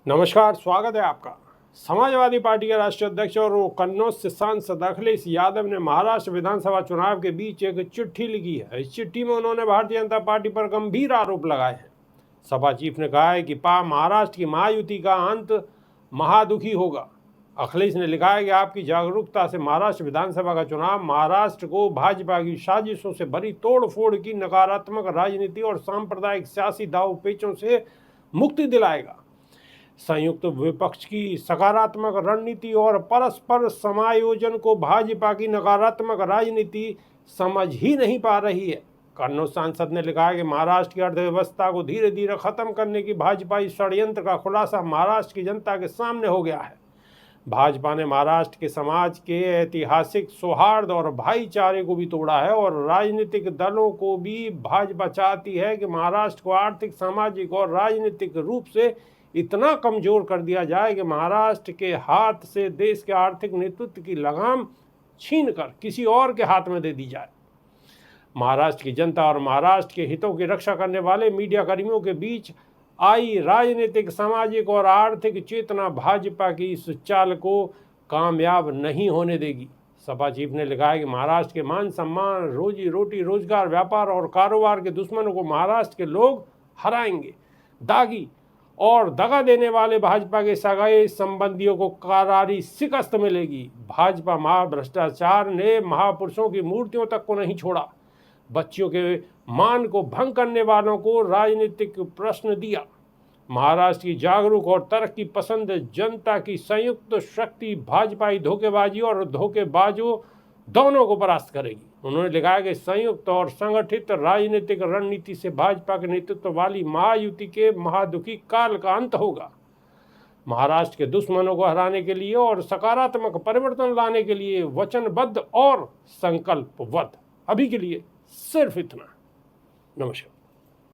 नमस्कार, स्वागत है आपका। समाजवादी पार्टी के राष्ट्रीय अध्यक्ष और कन्नौज से सांसद अखिलेश यादव ने महाराष्ट्र विधानसभा चुनाव के बीच एक चिट्ठी लिखी है। इस चिट्ठी में उन्होंने भारतीय जनता पार्टी पर गंभीर आरोप लगाए हैं। सपा चीफ ने कहा है कि महाराष्ट्र की महायुति का अंत महादुखी होगा। अखिलेश ने लिखा है कि आपकी जागरूकता से महाराष्ट्र विधानसभा का चुनाव महाराष्ट्र को भाजपा की साजिशों से भरी तोड़फोड़ की नकारात्मक राजनीति और सांप्रदायिक सियासी दावपेचों से मुक्ति दिलाएगा। संयुक्त विपक्ष की सकारात्मक रणनीति और परस्पर समायोजन को भाजपा की नकारात्मक राजनीति समझ ही नहीं पा रही है। कन्नौज सांसद ने लिखा है कि महाराष्ट्र की अर्थव्यवस्था को धीरे धीरे खत्म करने की भाजपाई षड्यंत्र का खुलासा महाराष्ट्र की जनता के सामने हो गया है। भाजपा ने महाराष्ट्र के समाज के ऐतिहासिक सौहार्द और भाईचारे को भी तोड़ा है और राजनीतिक दलों को भी भाजपा चाहती है कि महाराष्ट्र को आर्थिक, सामाजिक और राजनीतिक रूप से इतना कमजोर कर दिया जाए कि महाराष्ट्र के हाथ से देश के आर्थिक नेतृत्व की लगाम छीनकर किसी और के हाथ में दे दी जाए। महाराष्ट्र की जनता और महाराष्ट्र के हितों की रक्षा करने वाले मीडिया कर्मियों के बीच आई राजनीतिक, सामाजिक और आर्थिक चेतना भाजपा की इस चाल को कामयाब नहीं होने देगी। सपा चीफ ने लिखा है कि महाराष्ट्र के मान सम्मान, रोजी रोटी, रोजगार, व्यापार और कारोबार के दुश्मनों को महाराष्ट्र के लोग हराएंगे। दागी और दगा देने वाले भाजपा के सगाई संबंधियों को करारी शिकस्त मिलेगी। भाजपा महाभ्रष्टाचार ने महापुरुषों की मूर्तियों तक को नहीं छोड़ा। बच्चियों के मान को भंग करने वालों को राजनीतिक प्रश्न दिया। महाराष्ट्र की जागरूक और तरक्की पसंद जनता की संयुक्त शक्ति भाजपाई धोखेबाजी और धोखेबाजों दोनों को परास्त करेगी। उन्होंने लिखा है कि संयुक्त और संगठित राजनीतिक रणनीति से भाजपा के नेतृत्व वाली महायुति के महादुखी काल का अंत होगा। महाराष्ट्र के दुश्मनों को हराने के लिए और सकारात्मक परिवर्तन लाने के लिए वचनबद्ध और संकल्पबद्ध। अभी के लिए सिर्फ इतना। नमस्कार।